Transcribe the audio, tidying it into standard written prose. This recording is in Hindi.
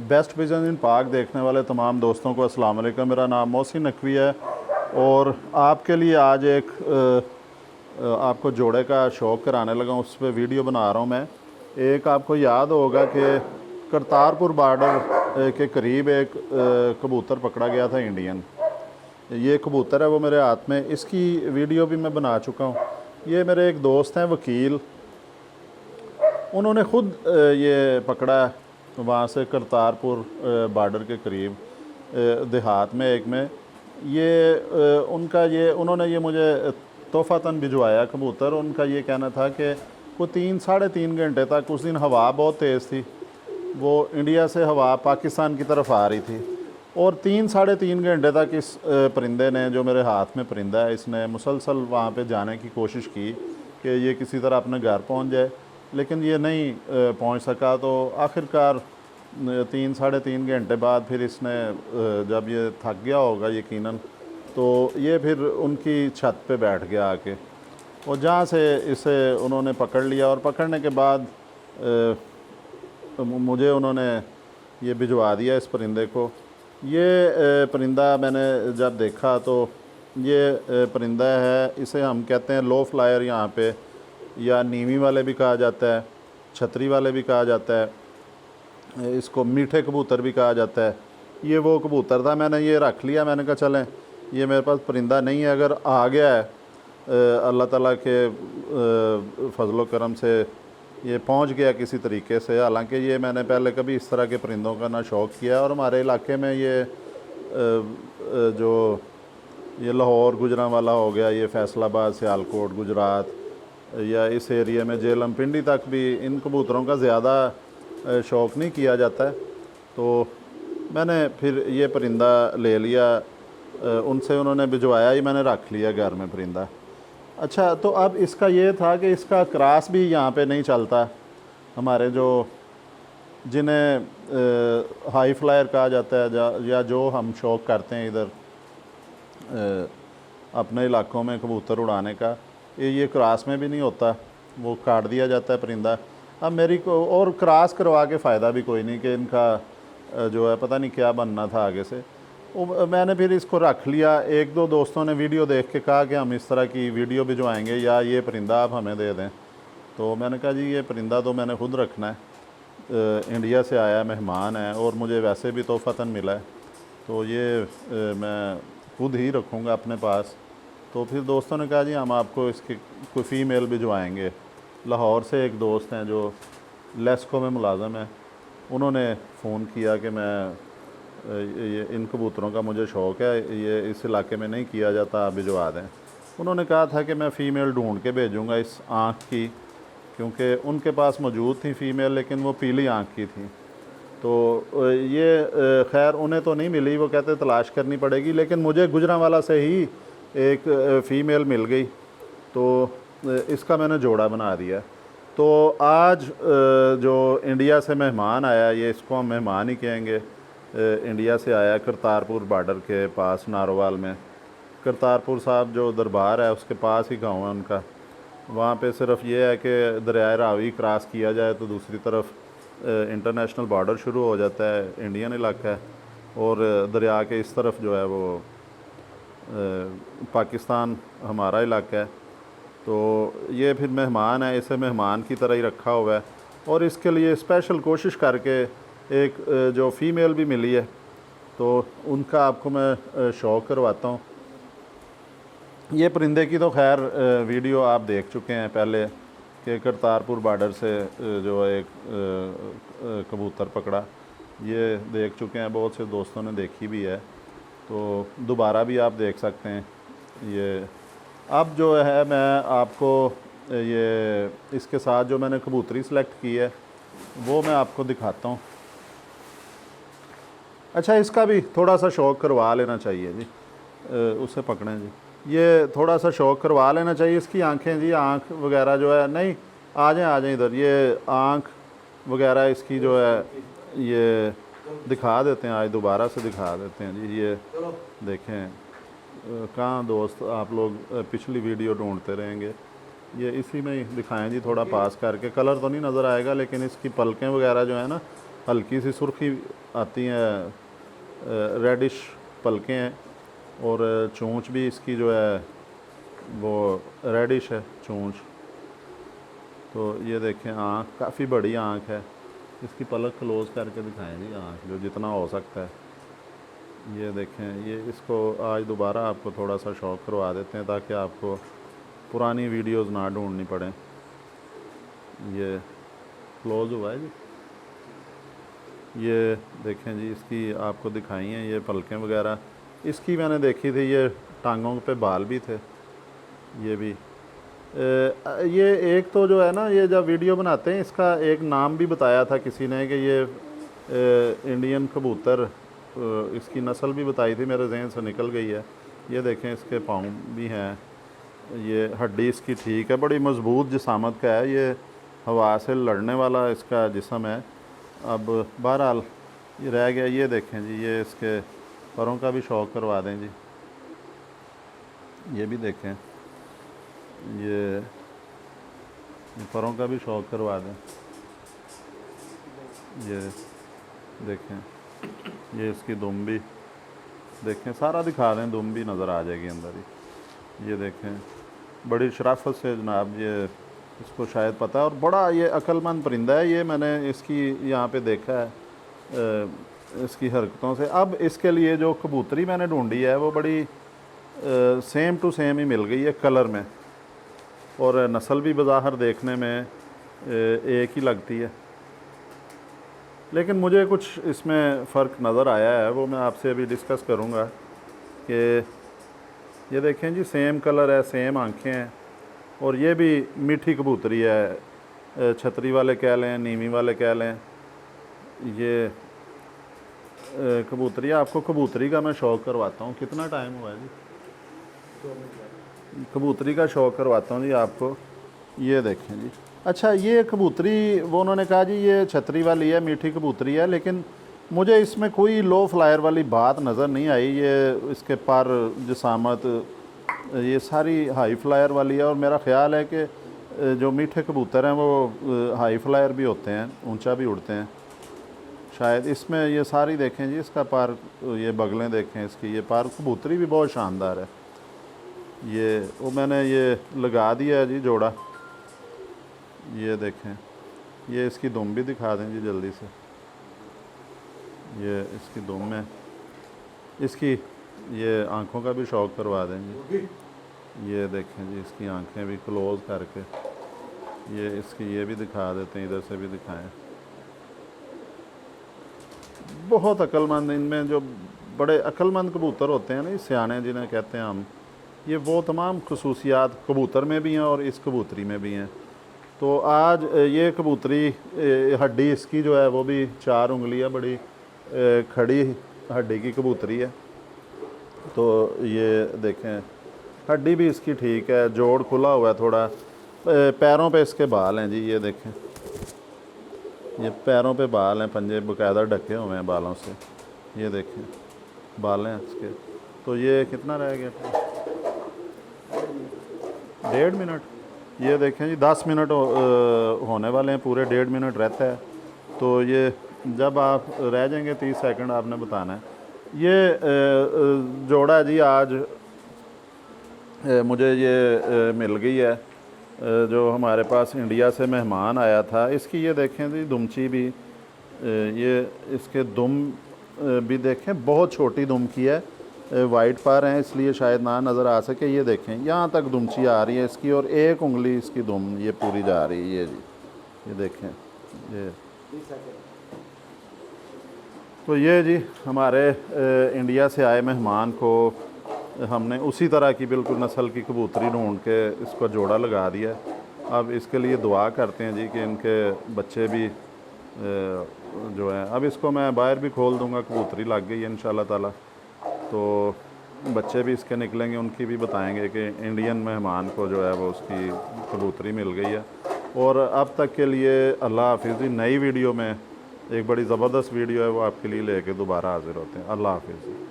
बेस्ट विजन इन पाक देखने वाले तमाम दोस्तों को अस्सलाम वालेकुम। मेरा नाम मोहसिन नकवी है और आपके लिए आज एक आपको जोड़े का शौक़ कराने लगा हूँ, उस पर वीडियो बना रहा हूँ मैं। एक आपको याद होगा कि करतारपुर बॉर्डर के करीब एक कबूतर पकड़ा गया था इंडियन। ये कबूतर है वो मेरे हाथ में, इसकी वीडियो भी मैं बना चुका हूँ। ये मेरे एक दोस्त हैं वकील, उन्होंने ख़ुद ये पकड़ा वहाँ से करतारपुर बॉर्डर के करीब देहात में एक में। ये उनका ये उन्होंने ये मुझे तोहफ़तन भिजवाया कबूतर। उनका ये कहना था कि वो 3-3.5 घंटे तक, उस दिन हवा बहुत तेज़ थी, वो इंडिया से हवा पाकिस्तान की तरफ आ रही थी और 3-3.5 घंटे तक इस परिंदे ने, जो मेरे हाथ में परिंदा है, इसने मुसलसल वहाँ पे जाने की कोशिश की कि ये किसी तरह अपने घर पहुँच जाए, लेकिन ये नहीं पहुँच सका। तो आखिरकार 3-3.5 घंटे बाद फिर इसने, जब ये थक गया होगा यकीनन, तो ये फिर उनकी छत पे बैठ गया आके, और जहाँ से इसे उन्होंने पकड़ लिया। और पकड़ने के बाद मुझे उन्होंने ये भिजवा दिया इस परिंदे को। ये परिंदा मैंने जब देखा तो ये परिंदा है, इसे हम कहते हैं लो फ्लायर यहाँ पे, या नीवी वाले भी कहा जाता है, छतरी वाले भी कहा जाता है, इसको मीठे कबूतर भी कहा जाता है। ये वो कबूतर था, मैंने ये रख लिया। मैंने कहा चलें, ये मेरे पास परिंदा नहीं है, अगर आ गया है अल्लाह ताला के फजलो करम से ये पहुंच गया किसी तरीके से। हालांकि ये मैंने पहले कभी इस तरह के परिंदों का ना शौक़ किया, और हमारे इलाके में ये जो ये लाहौर गुजरांवाला हो गया, ये फैसलाबाद, सियालकोट, गुजरात, या इस एरिया में जेलम पिंडी तक भी इन कबूतरों का ज़्यादा शौक़ नहीं किया जाता है। तो मैंने फिर ये परिंदा ले लिया उनसे, उन्होंने भिजवाया ही, मैंने रख लिया घर में परिंदा। अच्छा, तो अब इसका ये था कि इसका क्रॉस भी यहाँ पे नहीं चलता। हमारे जो जिन्हें हाई फ्लायर कहा जाता है, या जो हम शौक़ करते हैं इधर अपने इलाकों में कबूतर उड़ाने का, ये क्रॉस में भी नहीं होता, वो काट दिया जाता है परिंदा। अब मेरी को और क्रॉस करवा के फ़ायदा भी कोई नहीं, कि इनका जो है पता नहीं क्या बनना था आगे से। मैंने फिर इसको रख लिया। 1-2 दोस्तों ने वीडियो देख के कहा कि हम इस तरह की वीडियो भिजवाएंगे, या ये परिंदा आप हमें दे दें। तो मैंने कहा जी ये परिंदा तो मैंने खुद रखना है, इंडिया से आया मेहमान है और मुझे वैसे भी तोहफ़तन मिला है, तो ये मैं खुद ही रखूँगा अपने पास। तो फिर दोस्तों ने कहा जी हम आपको इसकी कोई फ़ीमेल भिजवाएँगे। लाहौर से एक दोस्त हैं जो लेस्को में मुलाज़म है, उन्होंने फ़ोन किया कि मैं ये इन कबूतरों का मुझे शौक़ है, ये इस इलाके में नहीं किया जाता, आप भिजवा दें। उन्होंने कहा था कि मैं फ़ीमेल ढूंढ के भेजूँगा इस आँख की, क्योंकि उनके पास मौजूद थी फ़ीमेल, लेकिन वो पीली आँख की थी। तो ये खैर उन्हें तो नहीं मिली, वो कहते तलाश करनी पड़ेगी, लेकिन मुझे गुजरांवाला से ही एक फ़ीमेल मिल गई, तो इसका मैंने जोड़ा बना दिया। तो आज जो इंडिया से मेहमान आया, ये इसको हम मेहमान ही कहेंगे, इंडिया से आया करतारपुर बॉर्डर के पास नारोवाल में। करतारपुर साहब जो दरबार है उसके पास ही गांव है उनका। वहाँ पे सिर्फ ये है कि दरियाए रावी क्रॉस किया जाए तो दूसरी तरफ इंटरनेशनल बॉर्डर शुरू हो जाता है, इंडियन इलाका है, और दरिया के इस तरफ जो है वो पाकिस्तान हमारा इलाका है। तो ये फिर मेहमान है, इसे मेहमान की तरह ही रखा हुआ है, और इसके लिए स्पेशल कोशिश करके एक जो फ़ीमेल भी मिली है, तो उनका आपको मैं शौक़ करवाता हूँ। ये परिंदे की तो खैर वीडियो आप देख चुके हैं पहले, कि करतारपुर बॉर्डर से जो एक कबूतर पकड़ा, ये देख चुके हैं, बहुत से दोस्तों ने देखी भी है, तो दोबारा भी आप देख सकते हैं। ये अब जो है मैं आपको ये इसके साथ जो मैंने कबूतरी सेलेक्ट की है वो मैं आपको दिखाता हूँ। अच्छा, इसका भी थोड़ा सा शौक़ करवा लेना चाहिए जी, उसे पकड़ें जी, ये थोड़ा सा शौक़ करवा लेना चाहिए। इसकी आंखें जी, आँख वगैरह जो है, नहीं आ जाएं इधर, ये आँख वगैरह इसकी जो है ये दिखा देते हैं, आज दोबारा से दिखा देते हैं जी। ये देखें, कहाँ दोस्त आप लोग पिछली वीडियो ढूंढते रहेंगे, ये इसी में ही दिखाएं जी, थोड़ा पास करके। कलर तो नहीं नज़र आएगा, लेकिन इसकी पलकें वगैरह जो है ना, हल्की सी सुर्खी आती हैं, रेडिश पलकें हैं, और चोंच भी इसकी जो है वो रेडिश है चोंच। तो ये देखें आँख काफ़ी बड़ी आँख है। इसकी पलक क्लोज करके दिखाएं जी आँख जो जितना हो सकता है। ये देखें, ये इसको आज दोबारा आपको थोड़ा सा शौक करवा देते हैं ताकि आपको पुरानी वीडियोस ना ढूंढनी पड़े। ये क्लोज हुआ है जी। ये देखें जी, इसकी आपको दिखाई हैं ये पलकें वगैरह। इसकी मैंने देखी थी, ये टांगों पे बाल भी थे। ये भी ये एक तो जो है ना, ये जब वीडियो बनाते हैं इसका एक नाम भी बताया था किसी ने कि ये इंडियन कबूतर, इसकी नस्ल भी बताई थी, मेरे जहन से निकल गई है। ये देखें इसके पाँव भी हैं, ये हड्डी इसकी ठीक है, बड़ी मज़बूत जिसामत का है, ये हवा से लड़ने वाला इसका जिस्म है। अब बहरहाल ये रह गया। ये देखें जी, ये इसके परों का भी शौक करवा दें जी। ये भी देखें, ये परों का भी शौक करवा दें। ये देखें, ये इसकी दुम भी देखें, सारा दिखा दें, दुम भी नज़र आ जाएगी अंदर ही। ये देखें, बड़ी शराफत से जनाब, ये इसको शायद पता है, और बड़ा ये अक्लमंद परिंदा है। ये मैंने इसकी यहाँ पे देखा है इसकी हरकतों से। अब इसके लिए जो कबूतरी मैंने ढूंढी है वो बड़ी सेम टू सेम ही मिल गई है कलर में, और नस्ल भी बज़ाहिर देखने में एक ही लगती है, लेकिन मुझे कुछ इसमें फ़र्क नज़र आया है, वो मैं आपसे अभी डिस्कस करूँगा। कि ये देखें जी, सेम कलर है, सेम आंखें हैं, और ये भी मीठी कबूतरी है, छतरी वाले कह लें, नीवी वाले कह लें। ये कबूतरी, आपको कबूतरी का मैं शौक़ करवाता हूँ। कितना टाइम हुआ है जी? कबूतरी का शौक़ करवाता हूँ जी आपको। ये देखें जी, अच्छा ये कबूतरी, वो उन्होंने कहा जी ये छतरी वाली है, मीठी कबूतरी है, लेकिन मुझे इसमें कोई लो फ्लायर वाली बात नज़र नहीं आई। ये इसके पर जिसामत ये सारी हाई फ्लायर वाली है, और मेरा ख़्याल है कि जो मीठे कबूतर हैं वो हाई फ्लायर भी होते हैं, ऊंचा भी उड़ते हैं शायद। इसमें ये सारी देखें जी, इसका पर, ये बगलें देखें इसकी, ये पर कबूतरी भी बहुत शानदार है। ये वो मैंने ये लगा दिया है जी जोड़ा। ये देखें, ये इसकी दुम भी दिखा दें जी जल्दी से। ये इसकी दुम है, इसकी ये आँखों का भी शौक़ करवा दें जी। ये देखें जी, इसकी आंखें भी क्लोज़ करके, ये इसकी ये भी दिखा देते हैं, इधर से भी दिखाएं। बहुत अक्लमंद, इनमें जो बड़े अक्लमंद कबूतर होते हैं ना, सियाने जिन्हें कहते हैं हम, ये वो तमाम खसूसियात कबूतर में भी हैं और इस कबूतरी में भी हैं। तो आज ये कबूतरी, हड्डी इसकी जो है वो भी 4 उंगलियां बड़ी खड़ी हड्डी की कबूतरी है। तो ये देखें, हड्डी भी इसकी ठीक है, जोड़ खुला हुआ है थोड़ा, पैरों पे इसके बाल हैं जी। ये देखें, ये पैरों पे बाल हैं, पंजे बाकायदा ढके हुए हैं बालों से। ये देखें, बाल हैं इसके। तो ये कितना रह गया? 1.5 मिनट। ये देखें जी, 10 मिनट होने वाले हैं, पूरे 1.5 मिनट रहता है। तो ये जब आप रह जाएंगे 30 सेकंड आपने बताना है। ये जोड़ा जी आज मुझे ये मिल गई है, जो हमारे पास इंडिया से मेहमान आया था। इसकी ये देखें जी दुमची भी, ये इसके दुम भी देखें, बहुत छोटी दुम की है, वाइट पर हैं इसलिए शायद ना नज़र आ सके। ये देखें, यहाँ तक दुमची आ रही है इसकी, और 1 उंगली इसकी दुम ये पूरी जा रही है। ये जी, ये देखें, ये तो ये जी हमारे इंडिया से आए मेहमान को हमने उसी तरह की बिल्कुल नस्ल की कबूतरी ढूंढ के इसको जोड़ा लगा दिया। अब इसके लिए दुआ करते हैं जी कि इनके बच्चे भी जो है, अब इसको मैं बाहर भी खोल दूंगा, कबूतरी लग गई है इंशाल्लाह ताला। तो बच्चे भी इसके निकलेंगे, उनकी भी बताएंगे कि इंडियन मेहमान को जो है वो उसकी कबूतरी मिल गई है। और अब तक के लिए अल्लाह हाफिज़ जी। नई वीडियो में एक बड़ी ज़बरदस्त वीडियो है, वो आपके लिए लेके दोबारा हाज़िर होते हैं। अल्लाह हाफिज़।